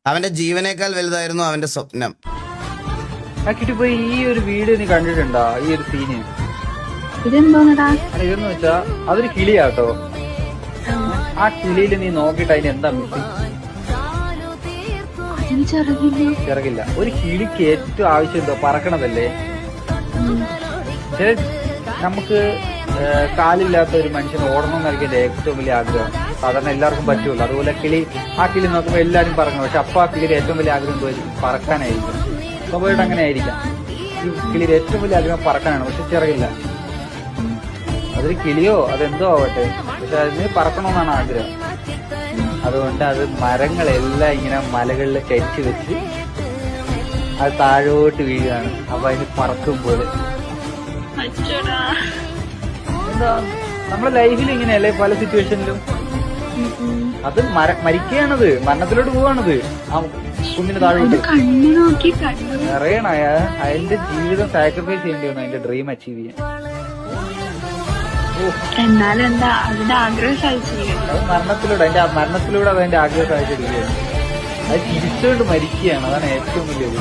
അവന്റെ ജീവനേക്കാൾ വലുതായിരുന്നു അവന്റെ സ്വപ്നം. കിട്ടിപ്പോ ഈ ഒരു വീഡിയോ നീ കണ്ടിട്ടുണ്ടോ? ഈ ഒരു സീന് ഇതെന്തോന്നടാ? ഇതെന്ന് വെച്ചാ അതൊരു കിളിയാട്ടോ. ആ കിളിയിൽ നീ നോക്കിട്ട് അതിന് എന്താ മിസ്സിങ്? ചിറകില്ല. ഒരു കിളിക്ക് ഏറ്റവും ആവശ്യം എന്തോ പറക്കണതല്ലേ. നമുക്ക് കാലില്ലാത്ത ഒരു മനുഷ്യന് ഓടണം എന്നായിരിക്കും ഏറ്റവും വലിയ ആഗ്രഹം. സാധാരണ എല്ലാവർക്കും പറ്റുള്ളൂ. അതുപോലെ ആ കിളി നോക്കുമ്പോൾ എല്ലാവരും പറക്കണം. പക്ഷെ അപ്പൊ ആ കിളിയുടെ ഏറ്റവും വലിയ ആഗ്രഹം പറക്കാനായിരിക്കും. സ്വാഭാവികമായിട്ട് അങ്ങനെ ആയിരിക്കാം. ഈ കിളിയുടെ ഏറ്റവും വലിയ ആഗ്രഹം പറക്കാനാണ്. പക്ഷെ ചിറകില്ല. അതൊരു കിളിയോ അതെന്തോ ആവട്ടെ, പക്ഷെ അതിന് പറക്കണമെന്നാണ് ആഗ്രഹം. അതുകൊണ്ട് അത് മരങ്ങളെല്ലാം ഇങ്ങനെ മലകളിൽ കയറ്റി വെച്ച് അത് താഴോട്ട് വീഴുകയാണ്. അപ്പൊ അതിന് പറക്കുമ്പോൾ എന്താ നമ്മളെ ലൈഫിൽ ഇങ്ങനെയല്ലേ പല സിറ്റുവേഷനിലും. അത് മരിക്കുകയാണത്, മരണത്തിലോട്ട് പോവാണത്. ആ കുഞ്ഞിന് താഴോട്ട് അറിയണ അതിന്റെ ജീവിതം സാക്രിഫൈസ് ചെയ്യേണ്ടി വന്നു അതിന്റെ ഡ്രീം അച്ചീവ് ചെയ്യാൻ. എന്നാലെന്താ അതിന്റെ ആഗ്രഹം സാധിച്ചില്ല. അത് മരണത്തിലൂടെ അതിന്റെ ആഗ്രഹം സാധിച്ചിരിക്കുകയാണ്. അത് ചിരിച്ചുകൊണ്ട് മരിക്കുകയാണ്. അതാണ് ഏറ്റവും വലിയത്.